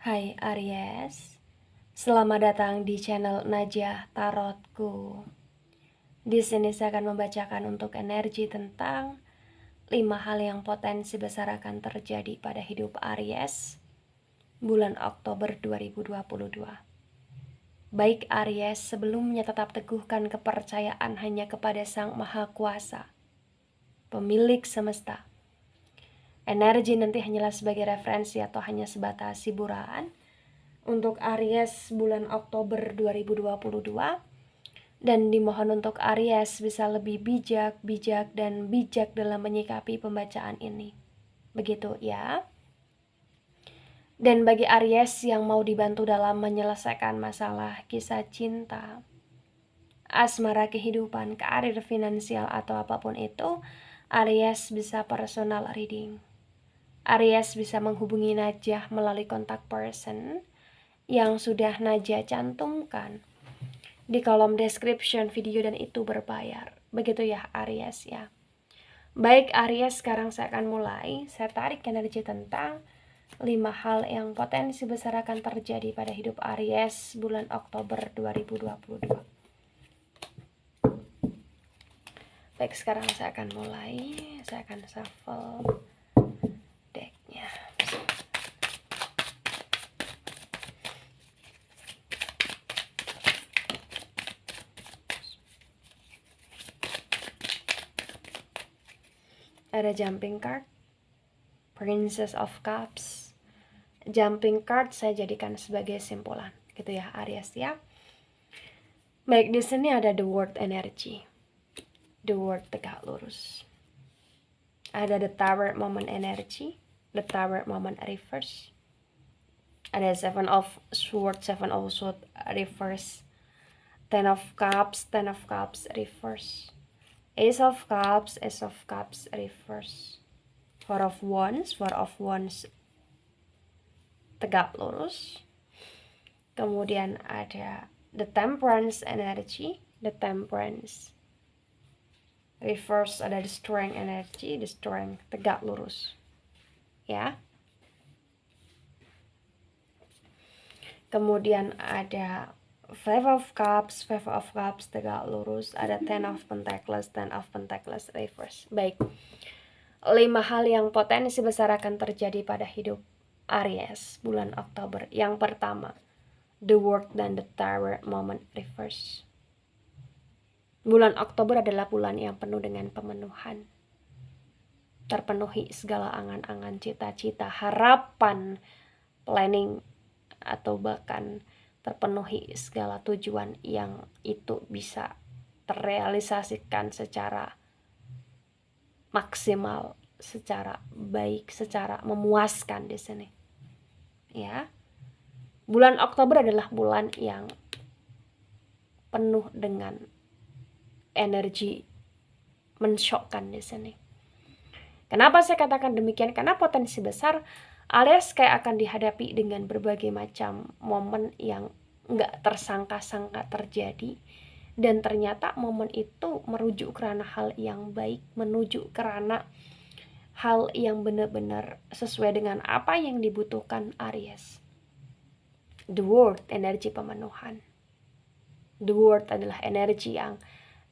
Hai Aries, selamat datang di channel Najah Tarotku. Di sini saya akan membacakan untuk energi tentang 5 hal yang potensi besar akan terjadi pada hidup Aries bulan Oktober 2022. Baik Aries, sebelumnya tetap teguhkan kepercayaan hanya kepada Sang Maha Kuasa, pemilik semesta. Energi nanti hanyalah sebagai referensi atau hanya sebatas hiburan untuk Aries bulan Oktober 2022, dan dimohon untuk Aries bisa lebih bijak dalam menyikapi pembacaan ini. Begitu ya. Dan bagi Aries yang mau dibantu dalam menyelesaikan masalah kisah cinta, asmara, kehidupan, karir, finansial, atau apapun itu, Aries bisa personal reading. Aries bisa menghubungi Najah melalui kontak person yang sudah Najah cantumkan di kolom description video, dan itu berbayar. Begitu ya Aries ya. Baik Aries, sekarang saya akan mulai. Saya tarik energi tentang 5 hal yang potensi besar akan terjadi pada hidup Aries bulan Oktober 2022. Baik, sekarang saya akan mulai. Saya akan shuffle decknya. Ada jumping card, Princess of Cups. Jumping card saya jadikan sebagai simpulan, gitu ya Aries ya. Baik, di sini ada the word energy, the word tegak lurus. Ada the tower moment energy, the tower moment reverse. Ada seven of swords reverse. Ten of cups reverse. Ace of cups reverse. Four of wands tegak lurus. Kemudian ada the temperance energy, the temperance reverse. Ada the strength energy, the strength tegak lurus ya. Kemudian ada five of cups tegak lurus. Ada ten of pentacles reverse. Baik, 5 hal yang potensi besar akan terjadi pada hidup Aries bulan Oktober. Yang pertama, the world dan the tower moment reverse. Bulan Oktober adalah bulan yang penuh dengan pemenuhan. Terpenuhi segala angan-angan, cita-cita, harapan, planning, atau bahkan terpenuhi segala tujuan yang itu bisa terrealisasikan secara maksimal, secara baik, secara memuaskan di sini. Ya. Bulan Oktober adalah bulan yang penuh dengan energi mensyokkan di sini. Kenapa saya katakan demikian? Karena potensi besar alias kayak akan dihadapi dengan berbagai macam momen yang nggak tersangka-sangka terjadi, dan ternyata momen itu merujuk kerana hal yang baik, menuju kerana hal yang benar-benar sesuai dengan apa yang dibutuhkan Aries. The World, energi pemenuhan. The World adalah energi yang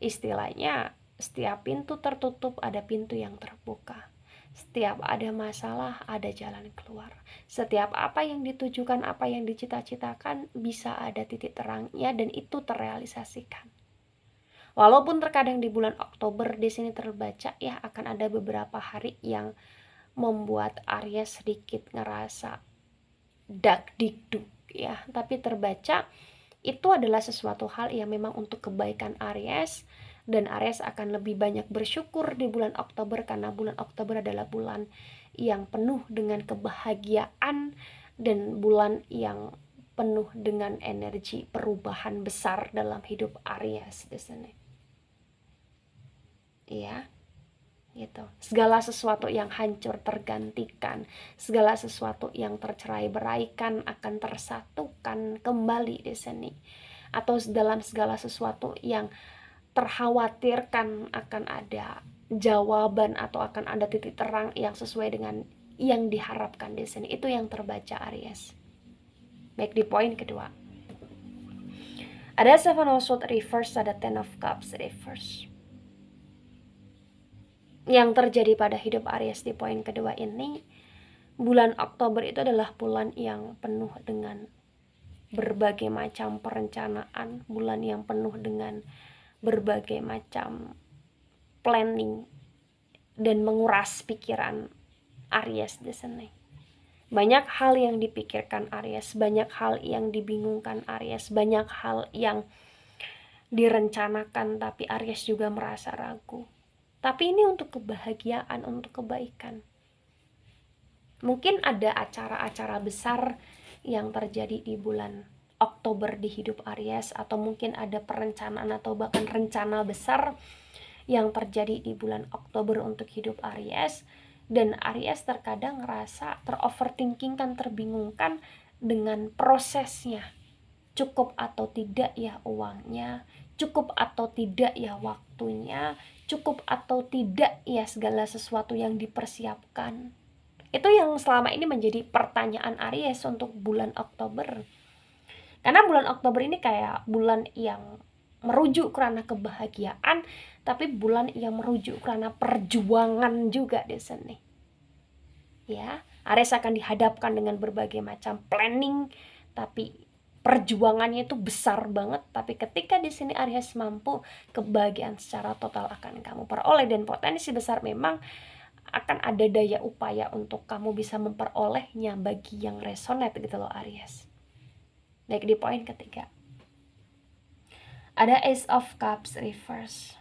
istilahnya setiap pintu tertutup ada pintu yang terbuka. Setiap ada masalah ada jalan keluar. Setiap apa yang ditujukan, apa yang dicita-citakan bisa ada titik terangnya, dan itu terrealisasikan. Walaupun terkadang di bulan Oktober di sini terbaca ya akan ada beberapa hari yang membuat Aries sedikit ngerasa dak dikduk ya, tapi terbaca itu adalah sesuatu hal yang memang untuk kebaikan Aries, dan Aries akan lebih banyak bersyukur di bulan Oktober karena bulan Oktober adalah bulan yang penuh dengan kebahagiaan dan bulan yang penuh dengan energi perubahan besar dalam hidup Aries di sini. Iya. Gitu. Segala sesuatu yang hancur tergantikan, segala sesuatu yang tercerai-beraikan akan tersatukan kembali di sini. Atau dalam segala sesuatu yang terkhawatirkan akan ada jawaban atau akan ada titik terang yang sesuai dengan yang diharapkan di sini. Itu yang terbaca Aries. Baik, di poin kedua. Ada Seven of Swords reverse, ada Ten of Cups reverse. Yang terjadi pada hidup Aries di poin kedua ini, bulan Oktober itu adalah bulan yang penuh dengan berbagai macam perencanaan, bulan yang penuh dengan berbagai macam planning dan menguras pikiran Aries di sini. Banyak hal yang dipikirkan Aries, banyak hal yang dibingungkan Aries, banyak hal yang direncanakan, tapi Aries juga merasa ragu. Tapi ini untuk kebahagiaan, untuk kebaikan. Mungkin ada acara-acara besar yang terjadi di bulan Oktober di hidup Aries, atau mungkin ada perencanaan atau bahkan rencana besar yang terjadi di bulan Oktober untuk hidup Aries. Dan Aries terkadang ngerasa teroverthinking kan, terbingungkan dengan prosesnya. Cukup atau tidak ya uangnya, cukup atau tidak ya waktunya, cukup atau tidak ya segala sesuatu yang dipersiapkan. Itu yang selama ini menjadi pertanyaan Aries untuk bulan Oktober. Karena bulan Oktober ini kayak bulan yang merujuk karena kebahagiaan, tapi bulan yang merujuk karena perjuangan juga di sini. Ya, Aries akan dihadapkan dengan berbagai macam planning, tapi perjuangannya itu besar banget. Tapi ketika di sini Aries mampu, kebahagiaan secara total akan kamu peroleh, dan potensi besar memang akan ada daya upaya untuk kamu bisa memperolehnya bagi yang resonate gitu loh Aries. Baik, di poin ketiga. Ada Ace of Cups reverse.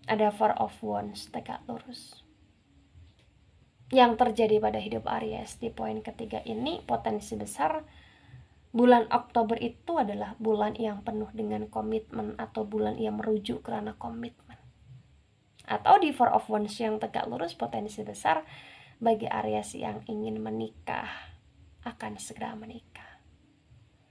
Ada Four of Wands tegak lurus. Yang terjadi pada hidup Aries di poin ketiga ini, potensi besar bulan Oktober itu adalah bulan yang penuh dengan komitmen, atau bulan yang merujuk karena komitmen. Atau di Four of Wands yang tegak lurus, potensi besar bagi Aries yang ingin menikah akan segera menikah.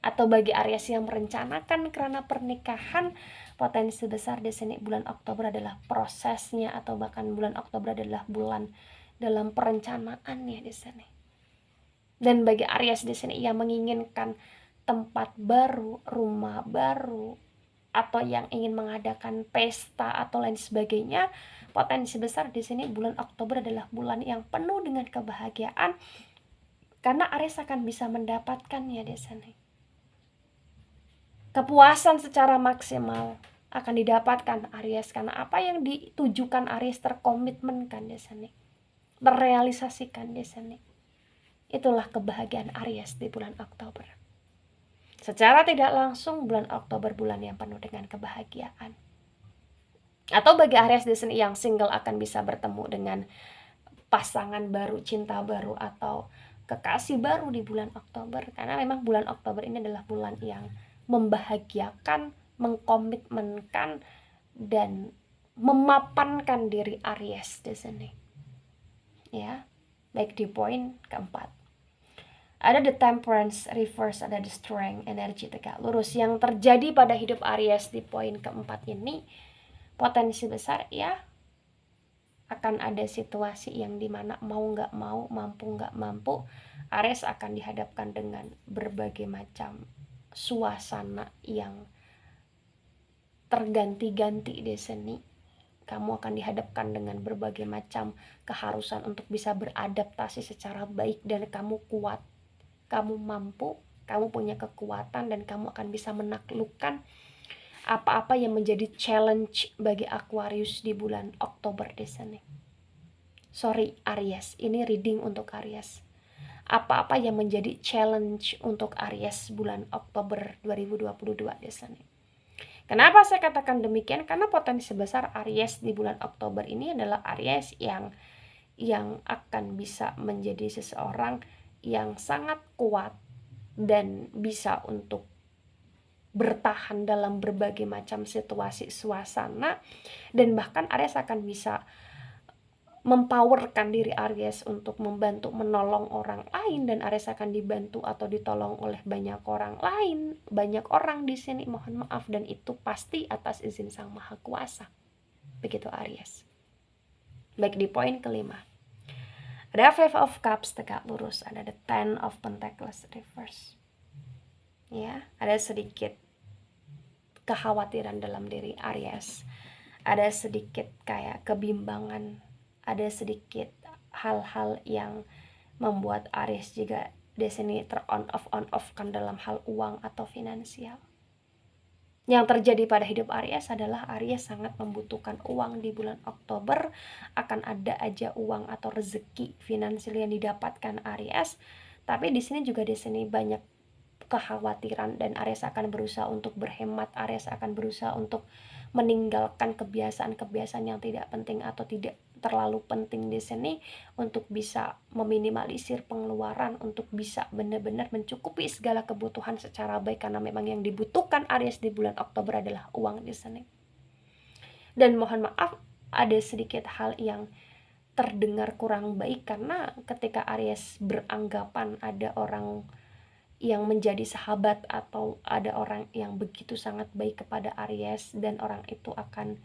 Atau bagi Aries yang merencanakan karena pernikahan, potensi besar di sini bulan Oktober adalah prosesnya, atau bahkan bulan Oktober adalah bulan dalam perencanaannya di sini. Dan bagi Aries di sini, ia menginginkan tempat baru, rumah baru, atau yang ingin mengadakan pesta atau lain sebagainya. Potensi besar di sini bulan Oktober adalah bulan yang penuh dengan kebahagiaan, karena Aries akan bisa mendapatkannya di sini. Kepuasan secara maksimal akan didapatkan Aries, karena apa yang ditujukan Aries terkomitmenkan di sini, terrealisasikan di sini. Itulah kebahagiaan Aries di bulan Oktober. Secara tidak langsung, bulan Oktober bulan yang penuh dengan kebahagiaan. Atau bagi Aries di sini yang single akan bisa bertemu dengan pasangan baru, cinta baru, atau kekasih baru di bulan Oktober. Karena memang bulan Oktober ini adalah bulan yang membahagiakan, mengkomitmenkan, dan memapankan diri Aries di sini. Ya, baik, di poin keempat. Ada the Temperance reverse, ada the Strength, energi tegak lurus. Yang terjadi pada hidup Aries di poin keempat ini, potensi besar ya akan ada situasi yang dimana mau nggak mau, mampu nggak mampu, Aries akan dihadapkan dengan berbagai macam suasana yang terganti-ganti di sini. Kamu akan dihadapkan dengan berbagai macam keharusan untuk bisa beradaptasi secara baik, dan kamu kuat, kamu mampu, kamu punya kekuatan, dan kamu akan bisa menaklukkan apa-apa yang menjadi challenge bagi Aquarius di bulan Oktober di sini. Sorry Aries, ini reading untuk Aries. Apa-apa yang menjadi challenge untuk Aries bulan Oktober 2022 di sini. Kenapa saya katakan demikian? Karena potensi besar Aries di bulan Oktober ini adalah Aries yang akan bisa menjadi seseorang yang sangat kuat dan bisa untuk bertahan dalam berbagai macam situasi, suasana, dan bahkan Aries akan bisa mempowerkan diri Aries untuk membantu menolong orang lain, dan Aries akan dibantu atau ditolong oleh banyak orang lain, banyak orang di sini, mohon maaf, dan itu pasti atas izin Sang Maha Kuasa. Begitu Aries. Baik, di poin kelima. Ada Five of Cups tegak lurus, ada the Ten of Pentacles reverse. Yang terjadi pada hidup Aries di poin keempat ini, potensi besar ya akan ada situasi yang dimana mau nggak mau, mampu nggak mampu, Aries akan dihadapkan dengan berbagai macam suasana yang terganti-ganti di sini. Kamu akan dihadapkan dengan berbagai macam keharusan untuk bisa beradaptasi secara baik, dan kamu kuat, kamu punya kekuatan, dan kamu akan bisa menaklukkan apa-apa yang menjadi challenge bagi Aquarius di bulan Oktober di sini. Kenapa saya katakan demikian? Karena potensi besar Aries di bulan Oktober ini adalah Aries yang akan bisa menjadi seseorang yang sangat kuat dan bisa untuk bertahan dalam berbagai macam situasi, suasana, dan bahkan Aries akan bisa mempowerkan diri Aries untuk membantu menolong orang lain, dan Aries akan dibantu atau ditolong oleh banyak orang di sini, mohon maaf, dan itu pasti atas izin Sang Maha Kuasa. Begitu Aries. Baik, di poin kelima. ya. Ada sedikit kekhawatiran dalam diri Aries, ada sedikit kayak kebimbangan, ada sedikit hal-hal yang membuat Aries juga di sini on off kan dalam hal uang atau finansial. Yang terjadi pada hidup Aries adalah Aries sangat membutuhkan uang di bulan Oktober. Akan ada aja uang atau rezeki finansial yang didapatkan Aries. Tapi di sini juga banyak kekhawatiran dan Aries akan berusaha untuk berhemat. Aries akan berusaha untuk meninggalkan kebiasaan-kebiasaan yang tidak penting atau tidak terlalu penting di sini untuk bisa meminimalisir pengeluaran, untuk bisa benar-benar mencukupi segala kebutuhan secara baik, karena memang yang dibutuhkan Aries di bulan Oktober adalah uang di sini. Dan mohon maaf, ada sedikit hal yang terdengar kurang baik karena ketika Aries beranggapan ada orang yang menjadi sahabat atau ada orang yang begitu sangat baik kepada Aries dan orang itu akan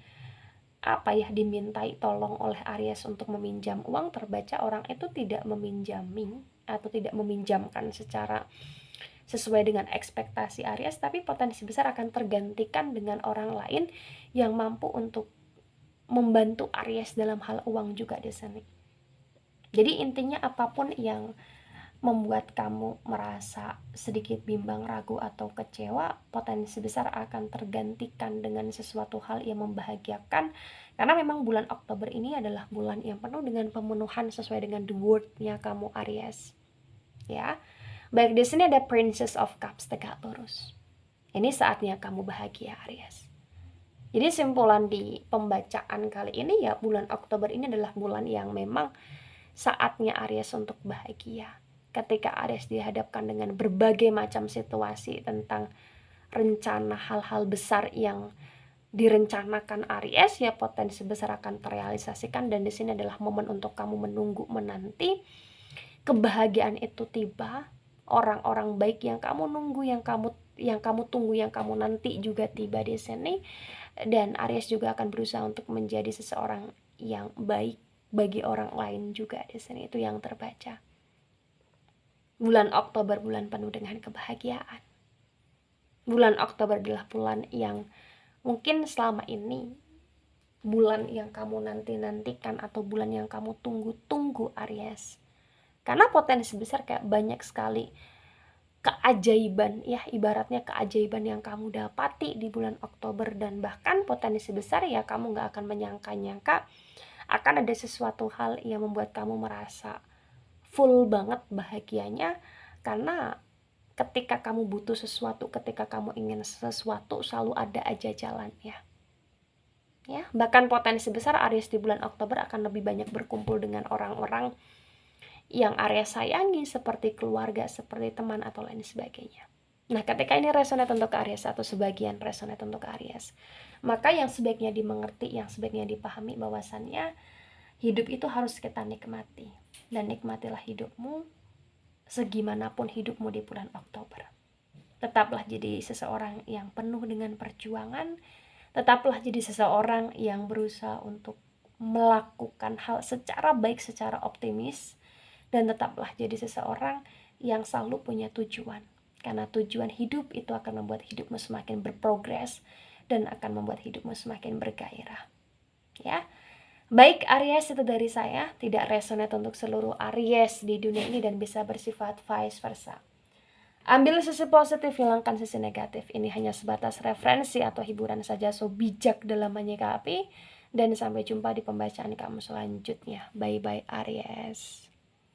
dimintai tolong oleh Aries untuk meminjam uang, terbaca orang itu tidak meminjami atau tidak meminjamkan secara sesuai dengan ekspektasi Aries, tapi potensi besar akan tergantikan dengan orang lain yang mampu untuk membantu Aries dalam hal uang juga di sini. Jadi intinya apapun yang membuat kamu merasa sedikit bimbang, ragu, atau kecewa, potensi besar akan tergantikan dengan sesuatu hal yang membahagiakan, karena memang bulan Oktober ini adalah bulan yang penuh dengan pemenuhan sesuai dengan the word-nya kamu Aries. Ya, baik di sini ada Princess of Cups tegak lurus. Ini saatnya kamu bahagia Aries. Jadi simpulan di pembacaan kali ini ya, bulan Oktober ini adalah bulan yang memang saatnya Aries untuk bahagia. Ketika Aries dihadapkan dengan berbagai macam situasi tentang rencana hal-hal besar yang direncanakan Aries, ya potensi besar akan terrealisasikan, dan di sini adalah momen untuk kamu menunggu, menanti kebahagiaan itu tiba. Orang-orang baik yang kamu nunggu, yang kamu tunggu, yang kamu nanti juga tiba di sini, dan Aries juga akan berusaha untuk menjadi seseorang yang baik bagi orang lain juga di sini. Itu yang terbaca. Bulan Oktober bulan penuh dengan kebahagiaan. Bulan Oktober adalah bulan yang mungkin selama ini bulan yang kamu nanti-nantikan atau bulan yang kamu tunggu-tunggu Aries. Karena potensi besar kayak banyak sekali keajaiban ya, ibaratnya keajaiban yang kamu dapati di bulan Oktober, dan bahkan potensi besar ya kamu gak akan menyangka-nyangka akan ada sesuatu hal yang membuat kamu merasa full banget bahagianya, karena ketika kamu butuh sesuatu, ketika kamu ingin sesuatu, selalu ada aja jalannya. Ya, bahkan potensi besar Aries di bulan Oktober akan lebih banyak berkumpul dengan orang-orang yang Aries sayangi, seperti keluarga, seperti teman, atau lain sebagainya. Nah, ketika ini resonate untuk Aries atau sebagian resonate untuk Aries, maka yang sebaiknya dimengerti, yang sebaiknya dipahami bahwasannya hidup itu harus kita nikmati. Dan nikmatilah hidupmu segimanapun hidupmu di bulan Oktober. Tetaplah jadi seseorang yang penuh dengan perjuangan. Tetaplah jadi seseorang yang berusaha untuk melakukan hal secara baik, secara optimis. Dan tetaplah jadi seseorang yang selalu punya tujuan. Karena tujuan hidup itu akan membuat hidupmu semakin berprogres dan akan membuat hidupmu semakin bergairah. Ya. Baik Aries, itu dari saya. Tidak resonate untuk seluruh Aries di dunia ini dan bisa bersifat vice versa. Ambil sisi positif, hilangkan sisi negatif. Ini hanya sebatas referensi atau hiburan saja, so bijak dalam menyikapi. Dan sampai jumpa di pembacaan kamu selanjutnya. Bye-bye Aries.